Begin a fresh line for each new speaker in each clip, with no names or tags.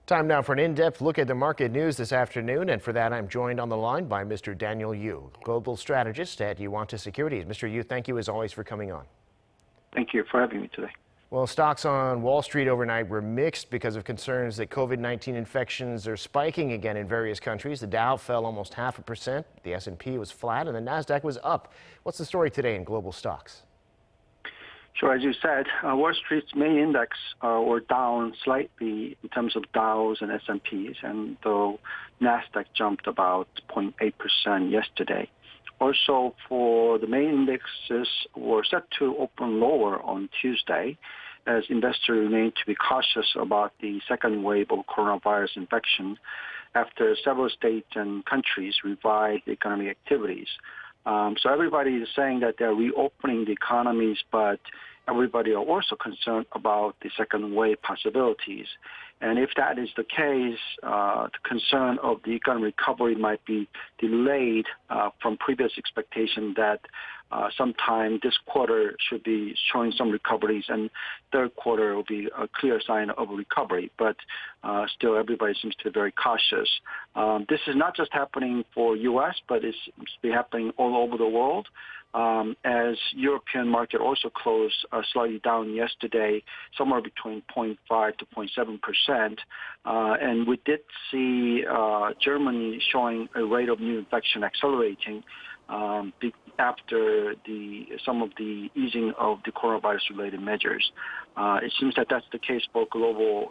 Time now for an in-depth look at the market news this afternoon, and for that I'm joined on the line by Mr. Daniel Yu, global strategist at Yuanta Securities. Mr. Yu, thank you as always for coming on.
Thank you for having me today.
Well, stocks on Wall Street overnight were mixed because of concerns that COVID-19 infections are spiking again in various countries. The Dow fell almost 0.5%, the S&P was flat, and the Nasdaq was up. What's the story today in global stocks?
Sure, as you said, Wall Street's main index were down slightly in terms of Dows and S&Ps, and though Nasdaq jumped about 0.8% yesterday. Also, for the main indexes were set to open lower on Tuesday, as investors remain to be cautious about the second wave of coronavirus infection after several states and countries revived economic activities. So everybody is saying that they're reopening the economies, but everybody are also concerned about the second wave possibilities. And if that is the case, the concern of the economic recovery might be delayed from previous expectation that sometime this quarter should be showing some recoveries, and third quarter will be a clear sign of a recovery. But still, everybody seems to be very cautious. This is not just happening for U.S., but it seems to be happening all over the world. As European market also closed slightly down yesterday, somewhere between 0.5 to 0.7%. And we did see Germany showing a rate of new infection accelerating after some of the easing of the coronavirus-related measures. It seems that that's the case for global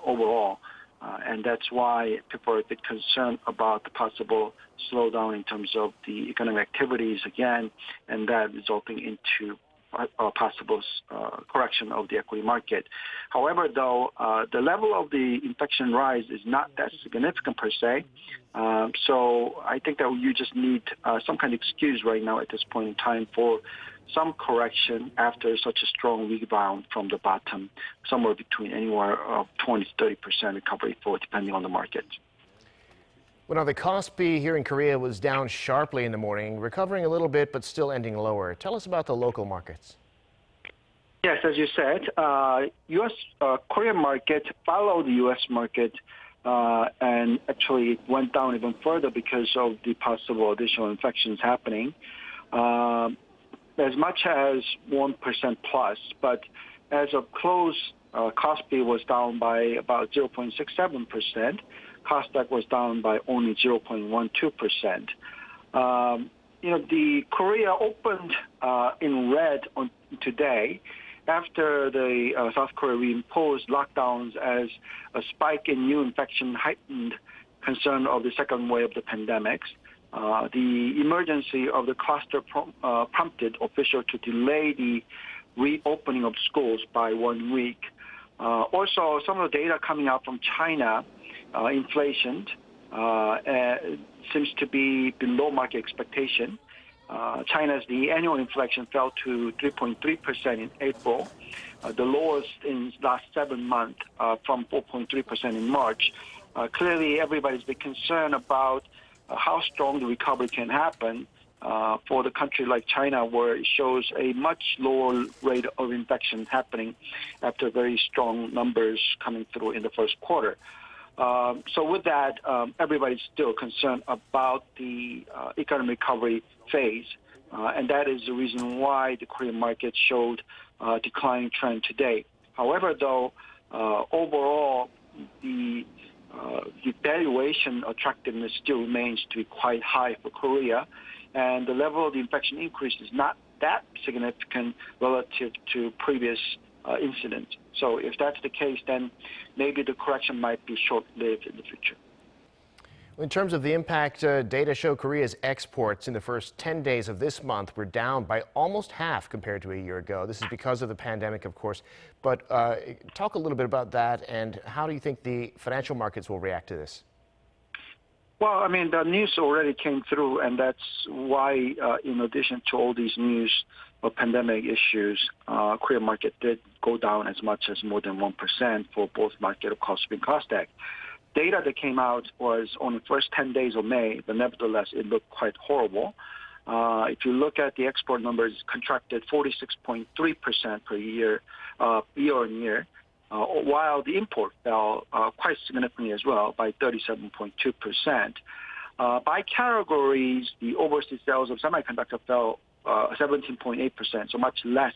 overall. And that's why people are a bit concerned about the possible slowdown in terms of the economic activities again, and that resulting into a possible correction of the equity market. However, though, the level of the infection rise is not that significant per se. So I think that you just need some kind of excuse right now at this point in time for some correction after such a strong rebound from the bottom, somewhere between anywhere of 20 to 30% recovery for depending on the market.
Well, now the KOSPI here in Korea was down sharply in the morning, recovering a little bit but still ending lower. Tell us about the local markets.
Yes, as you said, U.S. Korean market followed the U.S. market, and actually it went down even further because of the possible additional infections happening. As much as 1% plus, but as of close, KOSPI was down by about 0.67%. Nasdaq was down by only 0.12%. The Korea opened in red on today after the South Korea reimposed lockdowns as a spike in new infection heightened concern of the second wave of the pandemics. The emergency of the cluster prompted officials to delay the reopening of schools by 1 week. Also, some of the data coming out from China, inflation seems to be below market expectation. China's the annual inflation fell to 3.3% in April, the lowest in the last 7 months from 4.3% in March. Clearly, everybody's been concerned about how strong the recovery can happen for the country like China, where it shows a much lower rate of infection happening after very strong numbers coming through in the first quarter. So with that, everybody's still concerned about the economic recovery phase, and that is the reason why the Korean market showed a declining trend today. However, though, overall, the valuation attractiveness still remains to be quite high for Korea, and the level of the infection increase is not that significant relative to previous incidents. So if that's the case, then maybe the correction might be short-lived in the future.
In terms of the impact, data show Korea's exports in the first 10 days of this month were down by almost half compared to a year ago. This is because of the pandemic, of course. But talk a little bit about that, and how do you think the financial markets will react to this?
Well, I mean, the news already came through, and that's why, in addition to all these news of pandemic issues, Korean market did go down as much as more than 1% for both market of KOSPI and Nasdaq. Data that came out was on the first 10 days of May, but nevertheless, it looked quite horrible. If you look at the export numbers, contracted 46.3% per year, year on year. while the import fell quite significantly as well by 37.2%. By categories, the overseas sales of semiconductor fell 17.8%, so much less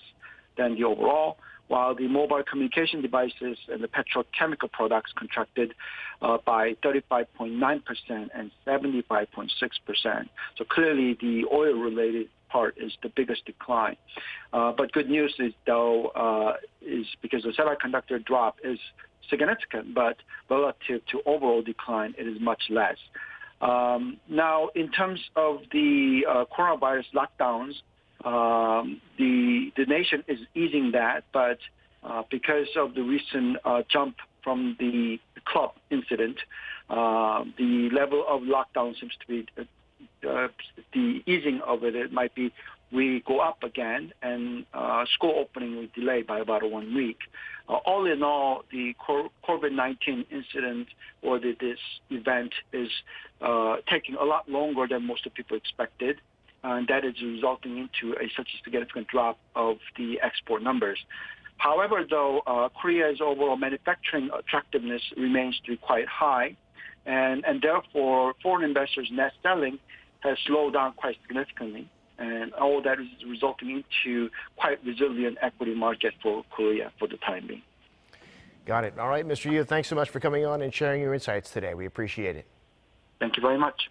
than the overall, while the mobile communication devices and the petrochemical products contracted by 35.9% and 75.6%. So clearly the oil-related part is the biggest decline. But good news is, though, is because the semiconductor drop is significant, but relative to overall decline, it is much less. Now, in terms of the coronavirus lockdowns, the nation is easing that, but because of the recent jump from the club incident, the level of lockdown seems to be the easing of it might be we go up again, and school opening will delay by about 1 week. All in all, the COVID-19 incident or this event is taking a lot longer than most of people expected, and that is resulting into such a significant drop of the export numbers. However, though, Korea's overall manufacturing attractiveness remains to be quite high, and therefore foreign investors' net selling has slowed down quite significantly. And all that is resulting into quite resilient equity market for Korea for the time being.
Got it. All right, Mr. Yu, thanks so much for coming on and sharing your insights today. We appreciate it.
Thank you very much.